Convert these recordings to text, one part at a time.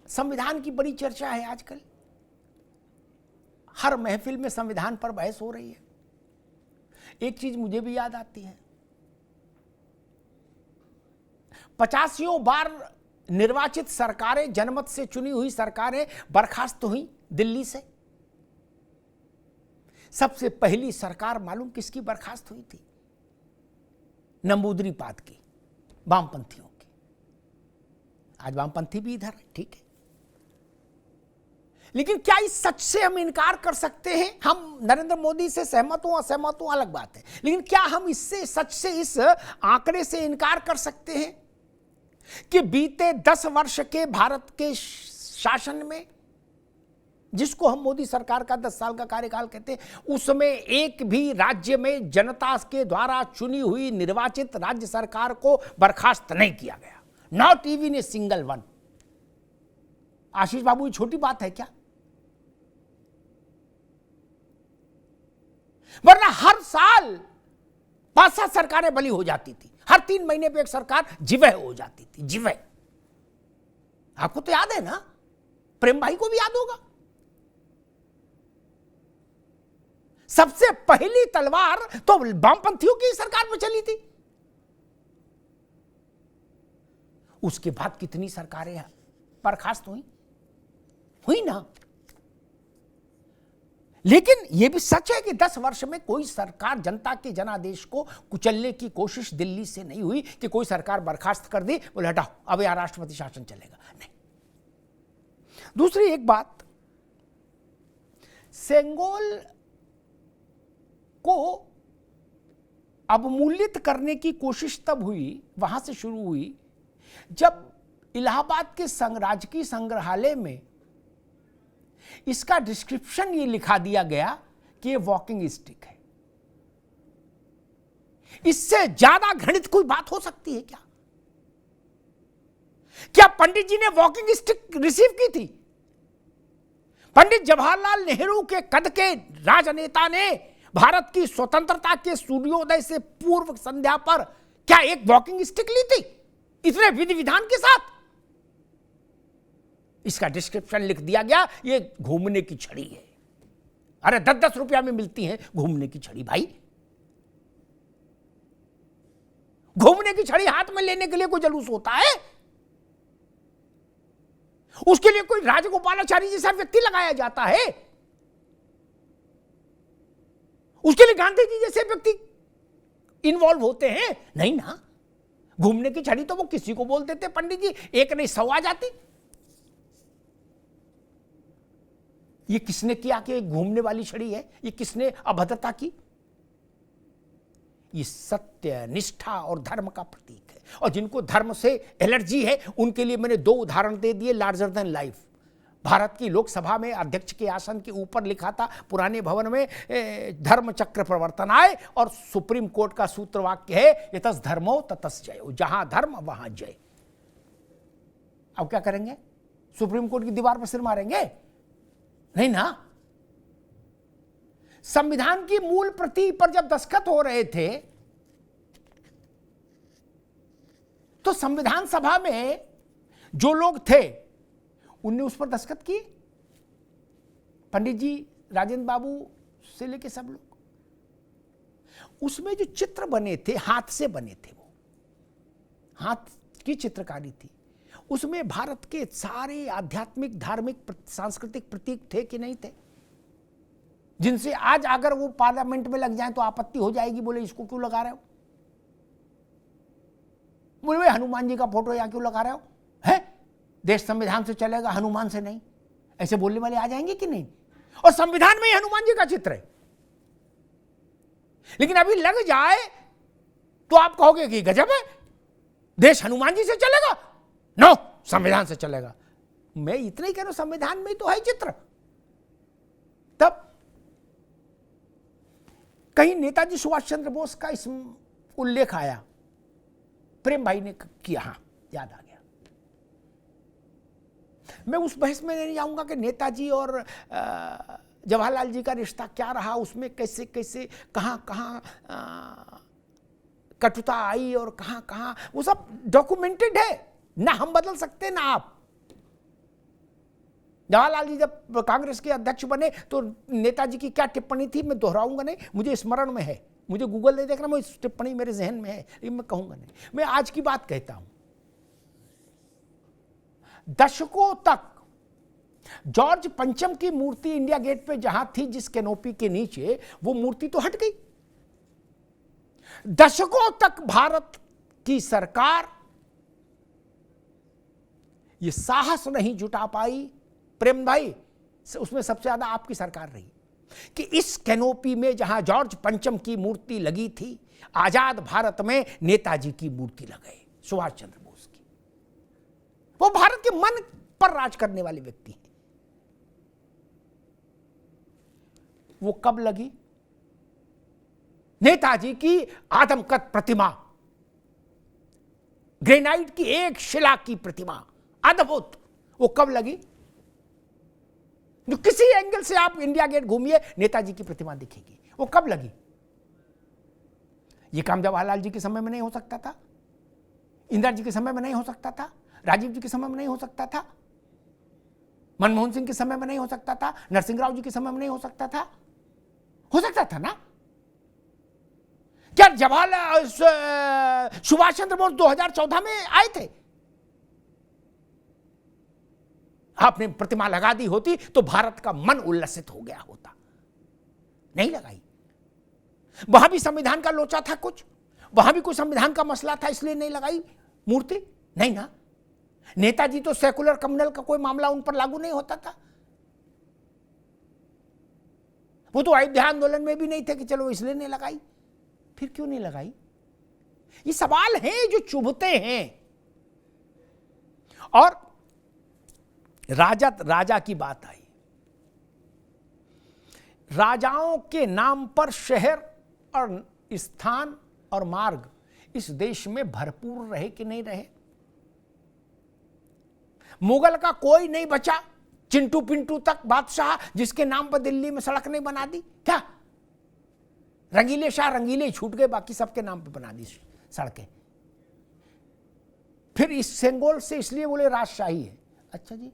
संविधान की बड़ी चर्चा है आजकल, हर महफिल में संविधान पर बहस हो रही है। एक चीज मुझे भी याद आती है, 85 बार निर्वाचित सरकारें, जनमत से चुनी हुई सरकारें बर्खास्त हुई दिल्ली से। सबसे पहली सरकार मालूम किसकी बर्खास्त हुई थी? नंबूदरीपाद की, वामपंथियों की। आज वामपंथी भी इधर है, ठीक है, लेकिन क्या इस सच से हम इनकार कर सकते हैं? हम नरेंद्र मोदी से सहमत हूं असहमत हूं अलग बात है, लेकिन क्या हम इससे, सच से, इस आंकड़े से इनकार कर सकते हैं कि बीते 10 वर्ष के भारत के शासन में, जिसको हम मोदी सरकार का 10 साल का कार्यकाल कहते हैं, उसमें एक भी राज्य में जनता के द्वारा चुनी हुई निर्वाचित राज्य सरकार को बर्खास्त नहीं किया गया, not even a single one. Ashish Babu, ये छोटी बात है क्या? वरना हर साल 5-7 सरकारें बली हो जाती थी, हर 3 महीने पे एक सरकार जिवह हो जाती थी, जिवह। आपको तो याद है ना, प्रेम भाई को भी याद होगा। सबसे पहली तलवार तो वामपंथियों की सरकार पर चली थी। उसके बाद कितनी सरकारें बर्खास्त हुई ना। लेकिन यह भी सच है कि 10 वर्ष में कोई सरकार जनता के जनादेश को कुचलने की कोशिश दिल्ली से नहीं हुई कि कोई सरकार बर्खास्त कर दी, बोले हटाओ अब यहां राष्ट्रपति शासन चलेगा, नहीं। दूसरी एक बात, सेंगोल को अवमूल्यित करने की कोशिश तब हुई, वहां से शुरू हुई, जब इलाहाबाद के राजकीय संग्रहालय में इसका डिस्क्रिप्शन ये लिखा दिया गया कि ये वॉकिंग स्टिक है। इससे ज्यादा घृणित कोई बात हो सकती है क्या? क्या पंडित जी ने वॉकिंग स्टिक रिसीव की थी? पंडित जवाहरलाल नेहरू के कद के राजनेता ने भारत की स्वतंत्रता के सूर्योदय से पूर्व संध्या पर क्या एक वॉकिंग स्टिक ली थी, इतने विधि विधान के साथ? इसका डिस्क्रिप्शन लिख दिया गया, ये घूमने की छड़ी है। अरे 10-10 रुपया में मिलती है घूमने की छड़ी भाई। घूमने की छड़ी हाथ में लेने के लिए कोई जलूस होता है? उसके लिए कोई राजगोपालाचारी जैसा व्यक्ति लगाया जाता है? उसके लिए गांधी जी जैसे व्यक्ति इन्वॉल्व होते हैं? नहीं ना। घूमने की छड़ी तो वो किसी को बोल देते पंडित जी, एक नहीं 100 आ जाती। ये किसने किया कि घूमने वाली छड़ी है? ये किसने अभद्रता की? ये सत्य, निष्ठा और धर्म का प्रतीक है। और जिनको धर्म से एलर्जी है उनके लिए मैंने 2 उदाहरण दे दिए, लार्जर देन लाइफ। भारत की लोकसभा में अध्यक्ष के आसन के ऊपर लिखा था पुराने भवन में, धर्म चक्र प्रवर्तनाय, और सुप्रीम कोर्ट का सूत्र वाक्य है यतस् धर्मो ततस् जयो, जहां धर्म वहां जय। अब क्या करेंगे? सुप्रीम कोर्ट की दीवार पर सिर मारेंगे? नहीं ना। संविधान की मूल प्रति पर जब दस्तखत हो रहे थे तो संविधान सभा में जो लोग थे उनने उस पर दस्तखत किए, पंडित जी, राजेंद्र बाबू से लेके सब लोग। उसमें जो चित्र बने थे, हाथ से बने थे, वो हाथ की चित्रकारी थी। उसमें भारत के सारे आध्यात्मिक, धार्मिक, सांस्कृतिक प्रतीक थे कि नहीं थे, जिनसे आज अगर वो पार्लियामेंट में लग जाए तो आपत्ति हो जाएगी, बोले इसको क्यों लगा रहे हो? बोले भाई हनुमान जी का फोटो यहां क्यों लगा रहे हो? है देश संविधान से चलेगा, हनुमान से नहीं। ऐसे बोलने वाले आ जाएंगे कि नहीं? और संविधान में ही हनुमान जी का चित्र है। लेकिन अभी लग जाए तो आप कहोगे कि गजब है, देश हनुमान जी से चलेगा? नो, संविधान से चलेगा। मैं इतना ही कह रहा हूं, संविधान में तो है चित्र। तब कहीं नेताजी सुभाष चंद्र बोस का इस उल्लेख आया, प्रेम भाई ने किया, हाँ याद आ गया। मैं उस बहस में नहीं जाऊंगा कि नेताजी और जवाहरलाल जी का रिश्ता क्या रहा, उसमें कैसे कैसे कहां कहां कटुता आई और कहां कहां, वो सब डॉक्यूमेंटेड है ना, हम बदल सकते ना आप। जवाहरलाल जी जब कांग्रेस के अध्यक्ष बने तो नेताजी की क्या टिप्पणी थी, मैं दोहराऊंगा नहीं, मुझे स्मरण में है, मुझे गूगल नहीं देखना, मैं इस टिप्पणी मेरे जहन में है, लेकिन मैं कहूंगा नहीं। मैं आज की बात कहता हूं, दशकों तक जॉर्ज पंचम की मूर्ति इंडिया गेट पे जहां थी, जिस कैनोपी के नीचे, वो मूर्ति तो हट गई। दशकों तक भारत की सरकार ये साहस नहीं जुटा पाई, प्रेम भाई उसमें सबसे ज्यादा आपकी सरकार रही, कि इस कैनोपी में जहां जॉर्ज पंचम की मूर्ति लगी थी, आजाद भारत में नेताजी की मूर्ति लगाई, सुभाष चंद्र बोस की। वो भारत के मन पर राज करने वाले व्यक्ति हैं। वो कब लगी? नेताजी की आदमकद प्रतिमा, ग्रेनाइट की एक शिला की प्रतिमा, अद्भुत, वो कब लगी? जो किसी एंगल से आप इंडिया गेट घूमिए, नेताजी की प्रतिमा दिखेगी। वो कब लगी? ये काम जवाहरलाल जी के समय में नहीं हो सकता था, इंदिरा जी के समय में नहीं हो सकता था, राजीव जी के समय में नहीं हो सकता था, मनमोहन सिंह के समय में नहीं हो सकता था, नरसिंह राव जी के समय में नहीं हो सकता था। हो सकता था ना? क्या जवाहरलाल सुभाष चंद्र बोस 2014 में आए थे? आपने प्रतिमा लगा दी होती तो भारत का मन उल्लसित हो गया होता। नहीं लगाई। वहां भी संविधान का लोचा था कुछ, वहां भी कोई संविधान का मसला था, इसलिए नहीं लगाई मूर्ति? नहीं ना। नेताजी तो सेकुलर कम्युनल का कोई मामला उन पर लागू नहीं होता था। वो तो अयोध्या आंदोलन में भी नहीं थे कि चलो इसलिए नहीं लगाई। फिर क्यों नहीं लगाई? ये सवाल हैं जो चुभते हैं। और राजा की बात आई। राजाओं के नाम पर शहर और स्थान और मार्ग इस देश में भरपूर रहे कि नहीं रहे? मुगल का कोई नहीं बचा, चिंटू पिंटू तक बादशाह, जिसके नाम पर दिल्ली में सड़क नहीं बना दी। क्या रंगीले शाह रंगीले छूट गए, बाकी सबके नाम पे बना दी सड़कें। फिर इस सेंगोल से इसलिए बोले राजशाही है। अच्छा जी,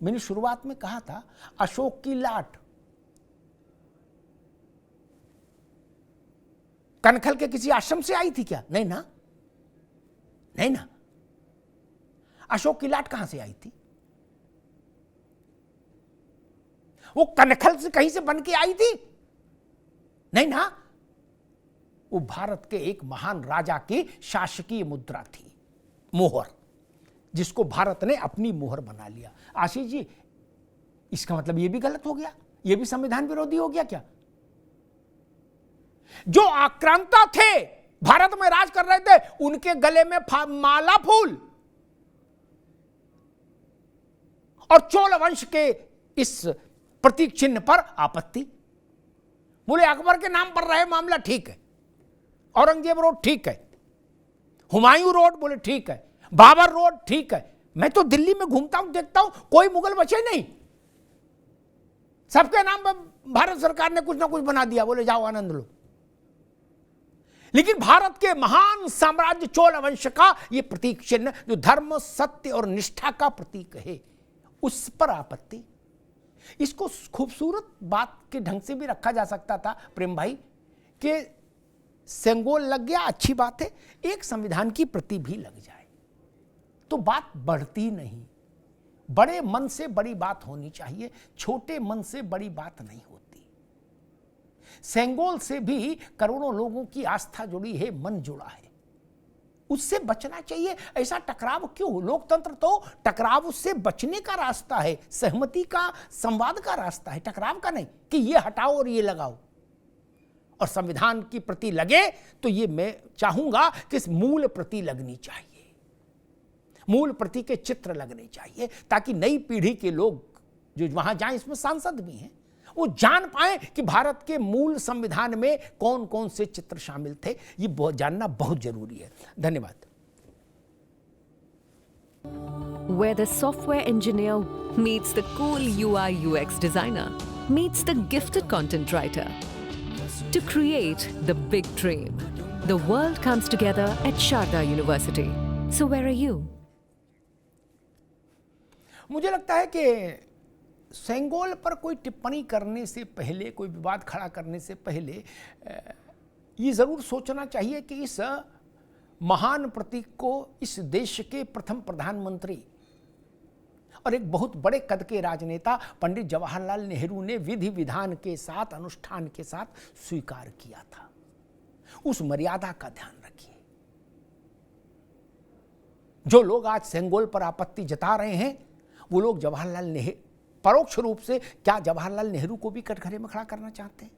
मैंने शुरुआत में कहा था अशोक की लाट कनखल के किसी आश्रम से आई थी क्या? नहीं ना, नहीं ना। अशोक की लाट कहां से आई थी? वो कनखल से कहीं से बन के आई थी? नहीं ना। वो भारत के एक महान राजा की शासकीय मुद्रा थी, मोहर, जिसको भारत ने अपनी मोहर बना लिया। आशीष जी, इसका मतलब ये भी गलत हो गया, ये भी संविधान विरोधी हो गया क्या? जो आक्रांता थे, भारत में राज कर रहे थे, उनके गले में माला फूल, और चोल वंश के इस प्रतीक चिन्ह पर आपत्ति। बोले अकबर के नाम पर रहे मामला, ठीक है, औरंगजेब रोड ठीक है, हुमायूं रोड बोले ठीक है, बाबर रोड ठीक है। मैं तो दिल्ली में घूमता हूं, देखता हूं कोई मुगल बचे नहीं, सबके नाम पर भारत सरकार ने कुछ ना कुछ बना दिया, बोले जाओ आनंद लो। लेकिन भारत के महान साम्राज्य चोल वंश का यह प्रतीक चिन्ह, जो धर्म सत्य और निष्ठा का प्रतीक है, उस पर आपत्ति। इसको खूबसूरत बात के ढंग से भी रखा जा सकता था प्रेम भाई, कि सेंगोल लग गया, अच्छी बात है, एक संविधान की प्रति भी लग जाए तो बात बढ़ती नहीं। बड़े मन से बड़ी बात होनी चाहिए, छोटे मन से बड़ी बात नहीं होती। सेंगोल से भी करोड़ों लोगों की आस्था जुड़ी है, मन जुड़ा है, उससे बचना चाहिए। ऐसा टकराव क्यों? लोकतंत्र तो टकराव से बचने का रास्ता है, सहमति का, संवाद का रास्ता है, टकराव का नहीं कि ये हटाओ और ये लगाओ। और संविधान की प्रति लगे तो ये मैं चाहूंगा कि इस मूल प्रति लगनी चाहिए, मूल प्रति के चित्र लगने चाहिए, ताकि नई पीढ़ी के लोग जो वहां जाएं, इसमें सांसद भी हैं, वो जान पाए कि भारत के मूल संविधान में कौन कौन से चित्र शामिल थे। ये जानना बहुत जरूरी है। धन्यवाद। Where the software engineer meets the cool UI UX designer, meets the gifted content writer. To create the big dream, the world comes together at Sharda University. So where are you? मुझे लगता है कि सेंगोल पर कोई टिप्पणी करने से पहले, कोई विवाद खड़ा करने से पहले ये जरूर सोचना चाहिए कि इस महान प्रतीक को इस देश के प्रथम प्रधानमंत्री और एक बहुत बड़े कद के राजनेता पंडित जवाहरलाल नेहरू ने विधि विधान के साथ, अनुष्ठान के साथ स्वीकार किया था। उस मर्यादा का ध्यान रखिए। जो लोग आज सेंगोल पर आपत्ति जता रहे हैं वो लोग जवाहरलाल नेहरू, परोक्ष रूप से क्या जवाहरलाल नेहरू को भी कटघरे में खड़ा करना चाहते हैं?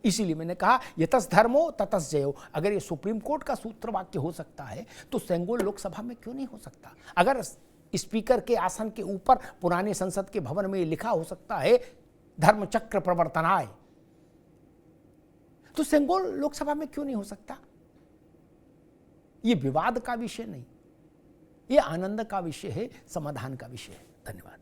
इसीलिए मैंने कहा यतस धर्मो ततस जयो। अगर ये सुप्रीम कोर्ट का सूत्र वाक्य हो सकता है तो सेंगोल लोकसभा में क्यों नहीं हो सकता? अगर स्पीकर के आसन के ऊपर पुराने संसद के भवन में लिखा हो सकता है धर्मचक्र प्रवर्तनाय, तो सेंगोल लोकसभा में क्यों नहीं हो सकता? ये विवाद का विषय नहीं, ये आनंद का विषय है, समाधान का विषय है। धन्यवाद।